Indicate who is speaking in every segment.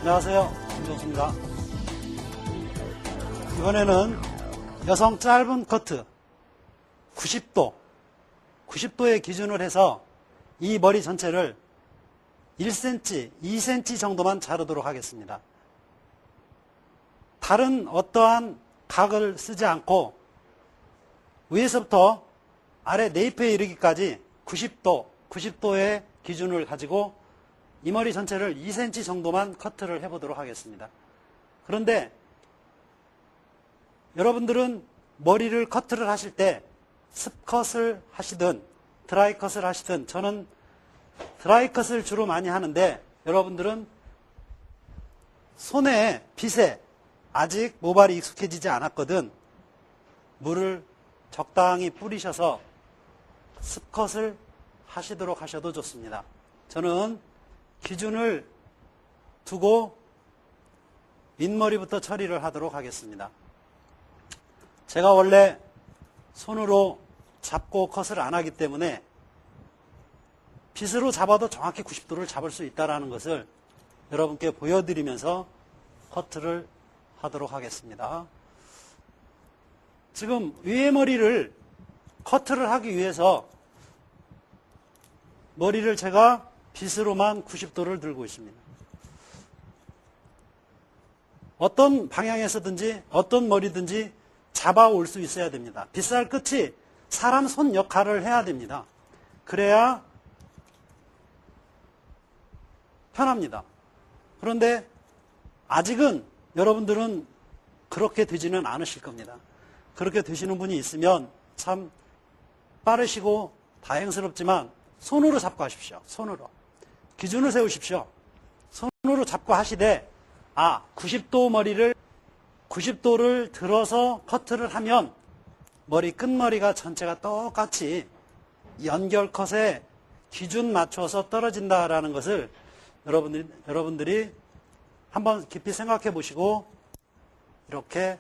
Speaker 1: 안녕하세요. 김종수입니다. 이번에는 여성 짧은 커트 90도의 기준을 해서 이 머리 전체를 1cm, 2cm 정도만 자르도록 하겠습니다. 다른 어떠한 각을 쓰지 않고 위에서부터 아래 네이프에 이르기까지 90도의 기준을 가지고 이 머리 전체를 2cm 정도만 커트를 해보도록 하겠습니다. 그런데 여러분들은 머리를 커트를 하실 때 습컷을 하시든 드라이컷을 하시든, 저는 드라이컷을 주로 많이 하는데 여러분들은 손에 빗에 아직 모발이 익숙해지지 않았거든 물을 적당히 뿌리셔서 습컷을 하시도록 하셔도 좋습니다. 저는 기준을 두고 윗머리부터 처리를 하도록 하겠습니다. 제가 원래 손으로 잡고 컷을 안 하기 때문에 빗으로 잡아도 정확히 90도를 잡을 수 있다는 것을 여러분께 보여드리면서 커트를 하도록 하겠습니다. 지금 위에 머리를 커트를 하기 위해서 머리를 제가 빗으로만 90도를 들고 있습니다. 어떤 방향에서든지 어떤 머리든지 잡아올 수 있어야 됩니다. 빗살 끝이 사람 손 역할을 해야 됩니다. 그래야 편합니다. 그런데 아직은 여러분들은 그렇게 되지는 않으실 겁니다. 그렇게 되시는 분이 있으면 참 빠르시고 다행스럽지만 손으로 잡고 하십시오. 손으로. 기준을 세우십시오. 손으로 잡고 하시되 90도 머리를 90도를 들어서 커트를 하면 머리 끝머리가 전체가 똑같이 연결컷에 기준 맞춰서 떨어진다라는 것을 여러분들이 한번 깊이 생각해 보시고, 이렇게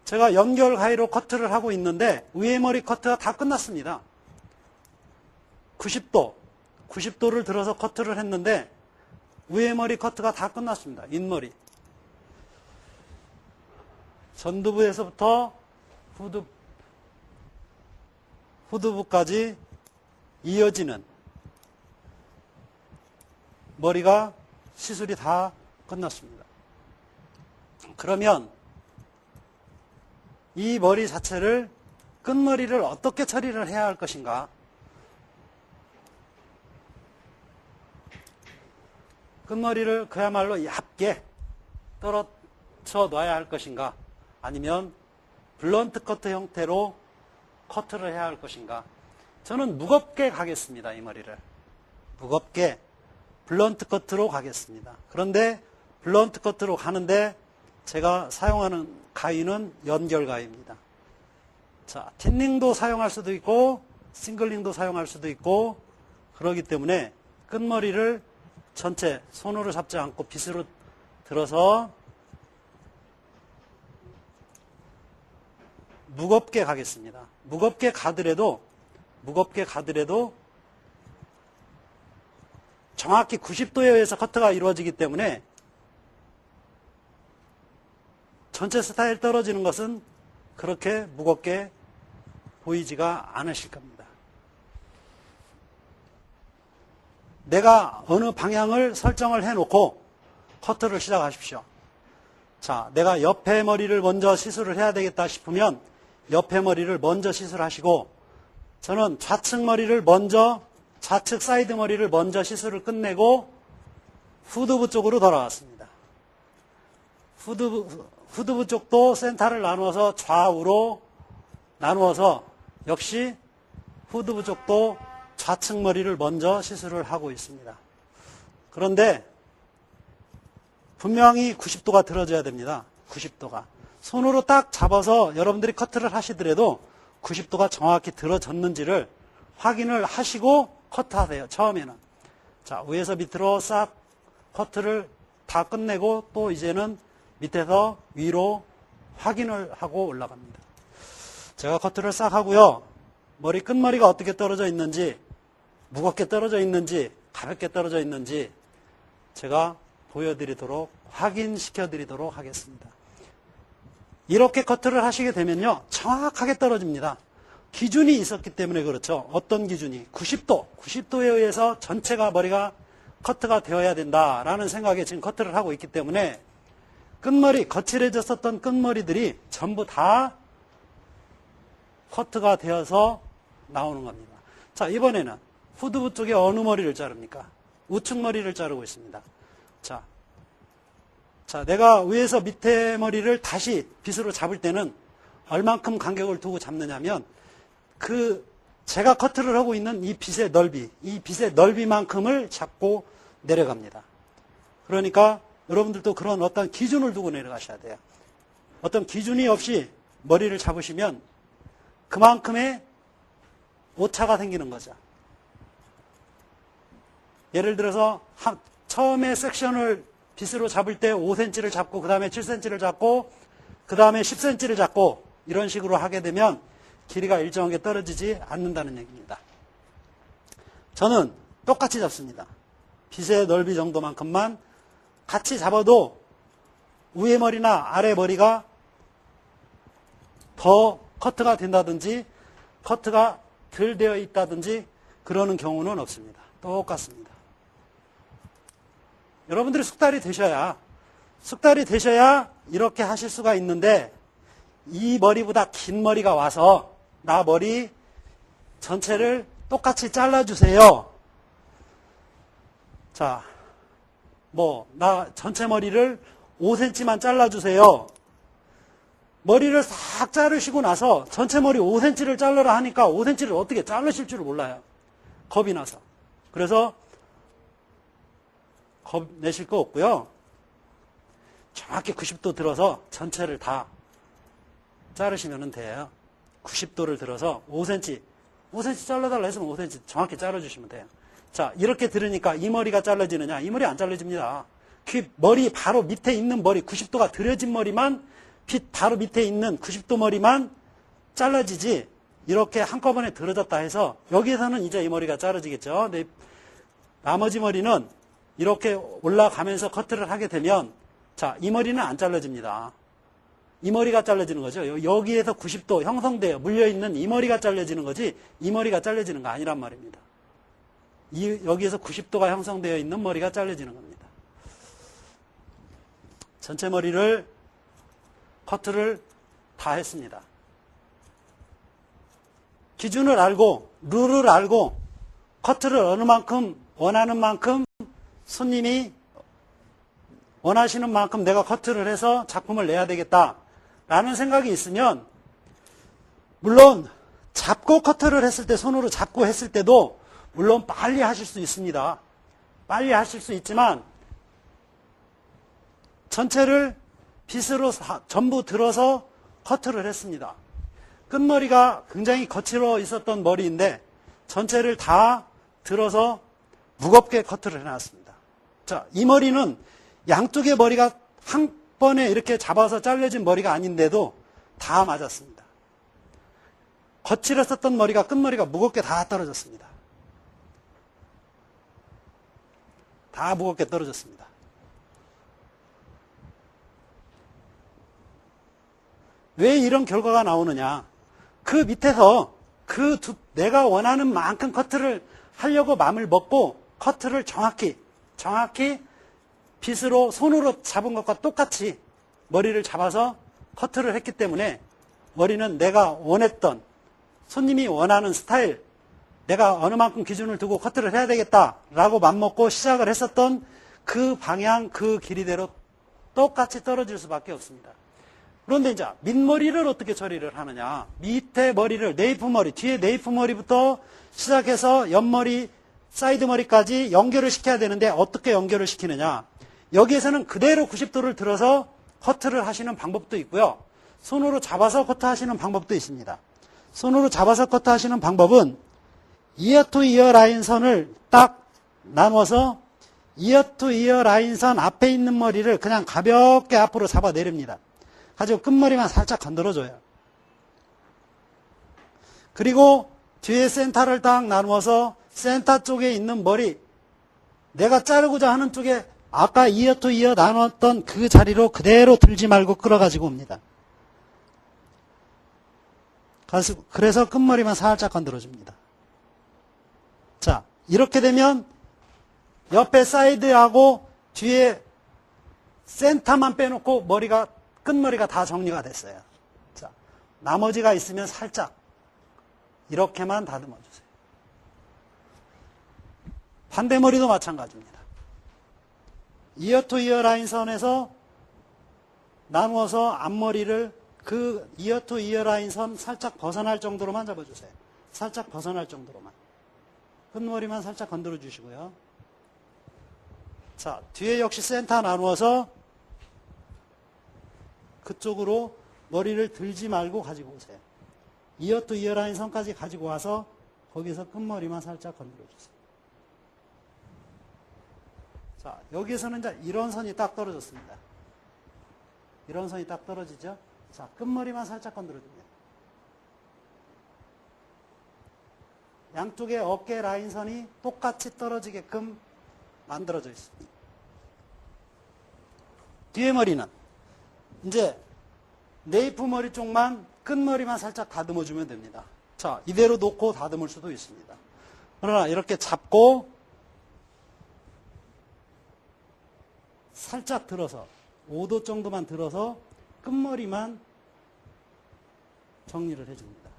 Speaker 1: 제가 연결 가위로 커트를 하고 있는데 위에 머리 커트가 다 끝났습니다. 90도를 들어서 커트를 했는데 위에 머리 커트가 다 끝났습니다. 윗머리. 전두부에서부터 후두부까지 이어지는 머리가 시술이 다 끝났습니다. 그러면 이 머리 자체를 끝머리를 어떻게 처리를 해야 할 것인가? 끝머리를 그야말로 얇게 떨어져 놔야 할 것인가? 아니면 블런트 커트 형태로 커트를 해야 할 것인가? 저는 무겁게 가겠습니다. 이 머리를 무겁게 블런트 커트로 가겠습니다. 그런데 블런트 커트로 가는데 제가 사용하는 가위는 연결 가위입니다. 자, 틴닝도 사용할 수도 있고 싱글링도 사용할 수도 있고, 그렇기 때문에 끝머리를 전체 손으로 잡지 않고 빗으로 들어서 무겁게 가겠습니다. 무겁게 가더라도 정확히 90도에 의해서 커트가 이루어지기 때문에 전체 스타일 떨어지는 것은 그렇게 무겁게 보이지가 않으실 겁니다. 내가 어느 방향을 설정을 해놓고 커트를 시작하십시오. 자, 내가 옆에 머리를 먼저 시술을 해야 되겠다 싶으면 옆에 머리를 먼저 시술하시고, 저는 좌측 사이드 머리를 먼저 시술을 끝내고 후두부 쪽으로 돌아왔습니다. 후두부 쪽도 센터를 나누어서 좌우로 나누어서 역시 후두부 쪽도 좌측 머리를 먼저 시술을 하고 있습니다. 그런데 분명히 90도가 들어져야 됩니다. 90도가. 손으로 딱 잡아서 여러분들이 커트를 하시더라도 90도가 정확히 들어졌는지를 확인을 하시고 커트하세요. 처음에는. 자, 위에서 밑으로 싹 커트를 다 끝내고 또 이제는 밑에서 위로 확인을 하고 올라갑니다. 제가 커트를 싹 하고요. 머리 끝머리가 어떻게 떨어져 있는지, 무겁게 떨어져 있는지, 가볍게 떨어져 있는지 제가 보여드리도록, 확인시켜 드리도록 하겠습니다. 이렇게 커트를 하시게 되면요, 정확하게 떨어집니다. 기준이 있었기 때문에 그렇죠. 어떤 기준이? 90도에 의해서 전체가 머리가 커트가 되어야 된다라는 생각에 지금 커트를 하고 있기 때문에 끝머리, 거칠해졌었던 끝머리들이 전부 다 커트가 되어서 나오는 겁니다. 자, 이번에는 후두부 쪽에 어느 머리를 자릅니까? 우측 머리를 자르고 있습니다. 자, 내가 위에서 밑에 머리를 다시 빗으로 잡을 때는 얼만큼 간격을 두고 잡느냐면 제가 커트를 하고 있는 이 빗의 넓이만큼을 잡고 내려갑니다. 그러니까 여러분들도 그런 어떤 기준을 두고 내려가셔야 돼요. 어떤 기준이 없이 머리를 잡으시면 그만큼의 오차가 생기는 거죠. 예를 들어서 처음에 섹션을 빗으로 잡을 때 5cm를 잡고 그 다음에 7cm를 잡고 그 다음에 10cm를 잡고 이런 식으로 하게 되면 길이가 일정하게 떨어지지 않는다는 얘기입니다. 저는 똑같이 잡습니다. 빗의 넓이 정도만큼만 같이 잡아도 위에 머리나 아래 머리가 더 커트가 된다든지 커트가 덜 되어 있다든지 그러는 경우는 없습니다. 똑같습니다. 여러분들이 숙달이 되셔야 이렇게 하실 수가 있는데 이 머리보다 긴 머리가 와서 나 머리 전체를 똑같이 잘라주세요. 자, 나 전체 머리를 5cm만 잘라주세요. 머리를 싹 자르시고 나서 전체 머리 5cm를 잘라라 하니까 5cm를 어떻게 자르실 줄 몰라요. 겁이 나서. 그래서 겁 내실 거 없고요. 정확히 90도 들어서 전체를 다 자르시면 돼요. 90도를 들어서 5cm 잘라달라 했으면 5cm 정확히 잘라주시면 돼요. 자, 이렇게 들으니까 이 머리가 잘라지느냐? 이 머리 안 잘라집니다. 머리 바로 밑에 있는 머리, 90도가 들여진 머리만, 빗 바로 밑에 있는 90도 머리만 잘라지지, 이렇게 한꺼번에 들어졌다 해서, 여기에서는 이제 이 머리가 자르지겠죠. 근데 나머지 머리는 이렇게 올라가면서 커트를 하게 되면, 자, 이 머리는 안 잘라집니다. 이 머리가 잘라지는 거죠. 여기에서 90도 형성되어 물려있는 이 머리가 잘라지는 거지, 이 머리가 잘라지는 거 아니란 말입니다. 여기에서 90도가 형성되어 있는 머리가 잘라지는 겁니다. 전체 머리를 커트를 다 했습니다. 기준을 알고 룰을 알고 커트를 어느 만큼 원하는 만큼 손님이 원하시는 만큼 내가 커트를 해서 작품을 내야 되겠다라는 생각이 있으면 물론 잡고 커트를 했을 때 손으로 잡고 했을 때도 물론 빨리 하실 수 있습니다. 빨리 하실 수 있지만 전체를 빗으로 전부 들어서 커트를 했습니다. 끝머리가 굉장히 거칠어 있었던 머리인데 전체를 다 들어서 무겁게 커트를 해놨습니다. 자, 이 머리는 양쪽의 머리가 한 번에 이렇게 잡아서 잘려진 머리가 아닌데도 다 맞았습니다. 거칠었었던 머리가 끝머리가 무겁게 다 떨어졌습니다. 다 무겁게 떨어졌습니다. 왜 이런 결과가 나오느냐? 그 밑에서 내가 원하는 만큼 커트를 하려고 마음을 먹고 커트를 정확히 빗으로 손으로 잡은 것과 똑같이 머리를 잡아서 커트를 했기 때문에 머리는 내가 원했던 손님이 원하는 스타일, 내가 어느 만큼 기준을 두고 커트를 해야 되겠다라고 맘먹고 시작을 했었던 그 방향, 그 길이대로 똑같이 떨어질 수밖에 없습니다. 그런데 이제 밑머리를 어떻게 처리를 하느냐? 밑에 머리를 네이프 머리, 뒤에 네이프 머리부터 시작해서 옆머리, 사이드 머리까지 연결을 시켜야 되는데 어떻게 연결을 시키느냐? 여기에서는 그대로 90도를 들어서 커트를 하시는 방법도 있고요. 손으로 잡아서 커트하시는 방법도 있습니다. 손으로 잡아서 커트하시는 방법은 이어 투 이어 라인선을 딱 나눠서 이어 투 이어 라인선 앞에 있는 머리를 그냥 가볍게 앞으로 잡아 내립니다. 가지고 끝머리만 살짝 건드려줘요. 그리고 뒤에 센터를 딱 나누어서 센터 쪽에 있는 머리, 내가 자르고자 하는 쪽에 아까 이어 투 이어 나눴던 그 자리로 그대로 들지 말고 끌어가지고 옵니다. 그래서 끝머리만 살짝 건드려줍니다. 자, 이렇게 되면 옆에 사이드하고 뒤에 센터만 빼놓고 끝머리가 다 정리가 됐어요. 자, 나머지가 있으면 살짝 이렇게만 다듬어 주세요. 반대머리도 마찬가지입니다. 이어 투 이어 라인선에서 나누어서 앞머리를 그 이어 투 이어 라인선 살짝 벗어날 정도로만 잡아주세요. 살짝 벗어날 정도로만. 끝머리만 살짝 건드려 주시고요. 자, 뒤에 역시 센터 나누어서 그쪽으로 머리를 들지 말고 가지고 오세요. 이어 투 이어 라인 선까지 가지고 와서 거기서 끝머리만 살짝 건드려 주세요. 자, 여기에서는 이제 이런 선이 딱 떨어졌습니다. 이런 선이 딱 떨어지죠? 자, 끝머리만 살짝 건드려 줍니다. 양쪽의 어깨 라인선이 똑같이 떨어지게끔 만들어져 있습니다. 뒤에 머리는 이제 네이프 머리 쪽만 끝머리만 살짝 다듬어 주면 됩니다. 자, 이대로 놓고 다듬을 수도 있습니다. 그러나 이렇게 잡고 살짝 들어서 5도 정도만 들어서 끝머리만 정리를 해줍니다.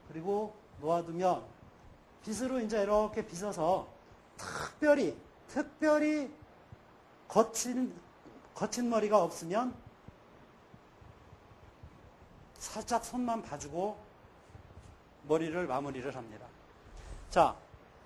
Speaker 1: 그리고 놓아두면 빗으로 이제 이렇게 빗어서 특별히 거친 머리가 없으면 살짝 손만 봐주고 머리를 마무리를 합니다. 자,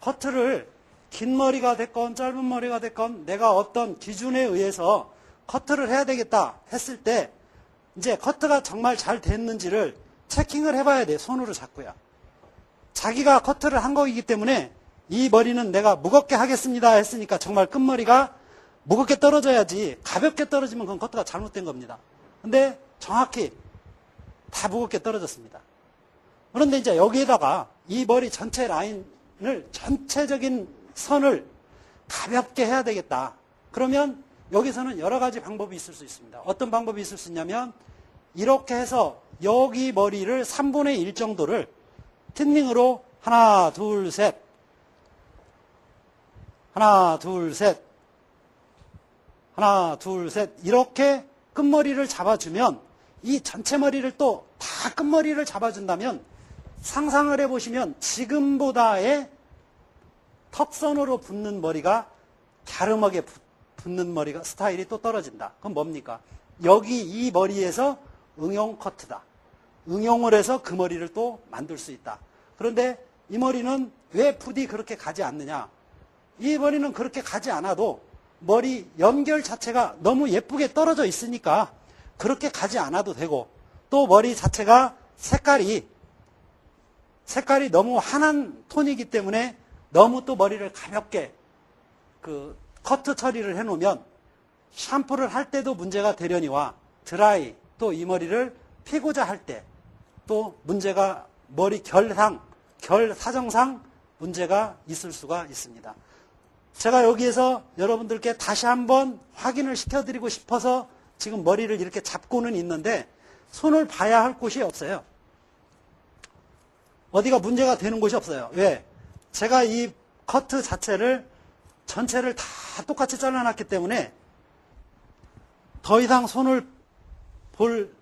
Speaker 1: 커트를 긴 머리가 됐건 짧은 머리가 됐건 내가 어떤 기준에 의해서 커트를 해야 되겠다 했을 때 이제 커트가 정말 잘 됐는지를 체킹을 해봐야 돼. 손으로 잡고요. 자기가 커트를 한 거이기 때문에 이 머리는 내가 무겁게 하겠습니다 했으니까 정말 끝머리가 무겁게 떨어져야지 가볍게 떨어지면 그건 커트가 잘못된 겁니다. 근데 정확히 다 무겁게 떨어졌습니다. 그런데 이제 여기에다가 이 머리 전체 라인을 전체적인 선을 가볍게 해야 되겠다. 그러면 여기서는 여러 가지 방법이 있을 수 있습니다. 어떤 방법이 있을 수 있냐면 이렇게 해서 여기 머리를 3분의 1 정도를 틴닝으로 하나, 둘, 셋 이렇게 끝머리를 잡아주면 이 전체 머리를 또 다 끝머리를 잡아준다면 상상을 해보시면 지금보다의 턱선으로 붙는 머리가 갸름하게 붙는 머리가 스타일이 또 떨어진다. 그럼 뭡니까? 여기 이 머리에서 응용 커트다. 응용을 해서 그 머리를 또 만들 수 있다. 그런데 이 머리는 왜 부디 그렇게 가지 않느냐? 이 머리는 그렇게 가지 않아도 머리 연결 자체가 너무 예쁘게 떨어져 있으니까 그렇게 가지 않아도 되고 또 머리 자체가 색깔이 너무 환한 톤이기 때문에 너무 또 머리를 가볍게 커트 처리를 해놓으면 샴푸를 할 때도 문제가 되려니와 드라이 또 이 머리를 피고자 할 때 또 문제가 머리 결 사정상 문제가 있을 수가 있습니다. 제가 여기에서 여러분들께 다시 한번 확인을 시켜드리고 싶어서 지금 머리를 이렇게 잡고는 있는데 손을 봐야 할 곳이 없어요. 어디가 문제가 되는 곳이 없어요. 왜? 제가 이 커트 자체를 전체를 다 똑같이 잘라놨기 때문에 더 이상 손을 볼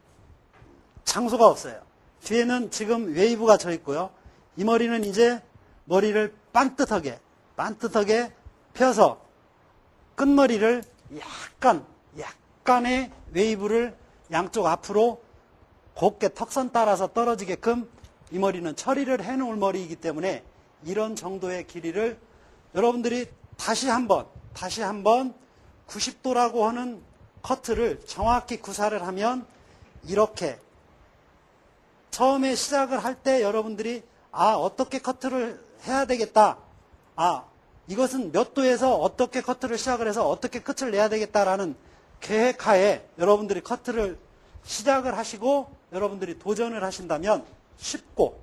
Speaker 1: 장소가 없어요. 뒤에는 지금 웨이브가 져 있고요. 이 머리는 이제 머리를 반듯하게 펴서 끝머리를 약간의 웨이브를 양쪽 앞으로 곱게 턱선 따라서 떨어지게끔 이 머리는 처리를 해놓을 머리이기 때문에 이런 정도의 길이를 여러분들이 다시 한번 90도라고 하는 커트를 정확히 구사를 하면 이렇게 처음에 시작을 할 때 여러분들이 어떻게 커트를 해야 되겠다. 이것은 몇 도에서 어떻게 커트를 시작을 해서 어떻게 끝을 내야 되겠다라는 계획하에 여러분들이 커트를 시작을 하시고 여러분들이 도전을 하신다면 쉽고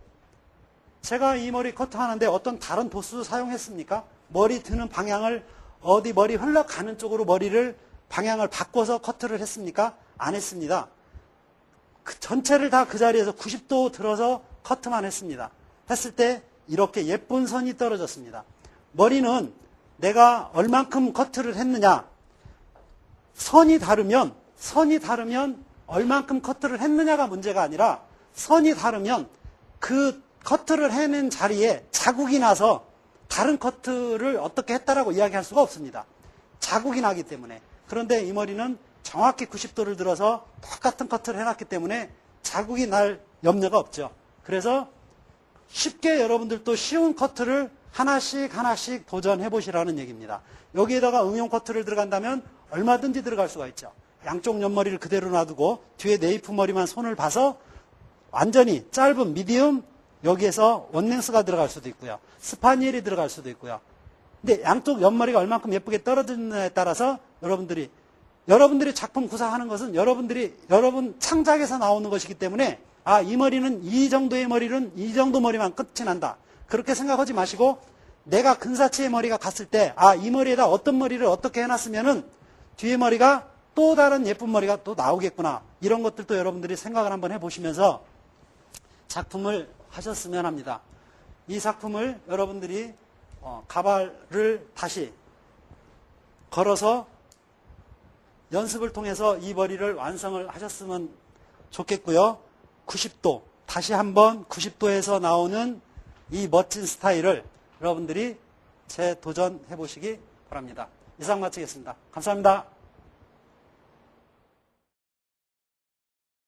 Speaker 1: 제가 이 머리 커트 하는데 어떤 다른 도수 사용했습니까? 머리 드는 방향을 어디 머리 흘러가는 쪽으로 머리를 방향을 바꿔서 커트를 했습니까? 안 했습니다. 그 전체를 다 그 자리에서 90도 들어서 커트만 했습니다. 했을 때 이렇게 예쁜 선이 떨어졌습니다. 머리는 내가 얼만큼 커트를 했느냐, 선이 다르면 얼만큼 커트를 했느냐가 문제가 아니라 선이 다르면 그 커트를 해낸 자리에 자국이 나서 다른 커트를 어떻게 했다라고 이야기할 수가 없습니다. 자국이 나기 때문에. 그런데 이 머리는 정확히 90도를 들어서 똑같은 커트를 해놨기 때문에 자국이 날 염려가 없죠. 그래서 쉽게 여러분들도 쉬운 커트를 하나씩 도전해 보시라는 얘기입니다. 여기에다가 응용 커트를 들어간다면 얼마든지 들어갈 수가 있죠. 양쪽 옆머리를 그대로 놔두고 뒤에 네이프 머리만 손을 봐서 완전히 짧은 미디움, 여기에서 원랭스가 들어갈 수도 있고요. 스파니엘이 들어갈 수도 있고요. 근데 양쪽 옆머리가 얼만큼 예쁘게 떨어지느냐에 따라서 여러분들이 작품 구상하는 것은 여러분 창작에서 나오는 것이기 때문에 이 머리는 이 정도의 머리는 이 정도 머리만 끝이 난다. 그렇게 생각하지 마시고 내가 근사치의 머리가 갔을 때 이 머리에다 어떤 머리를 어떻게 해놨으면은 뒤에 머리가 또 다른 예쁜 머리가 또 나오겠구나. 이런 것들도 여러분들이 생각을 한번 해보시면서 작품을 하셨으면 합니다. 이 작품을 여러분들이 가발을 다시 걸어서 연습을 통해서 이 머리를 완성을 하셨으면 좋겠고요. 90도, 다시 한번 90도에서 나오는 이 멋진 스타일을 여러분들이 재도전해 보시기 바랍니다. 이상 마치겠습니다. 감사합니다.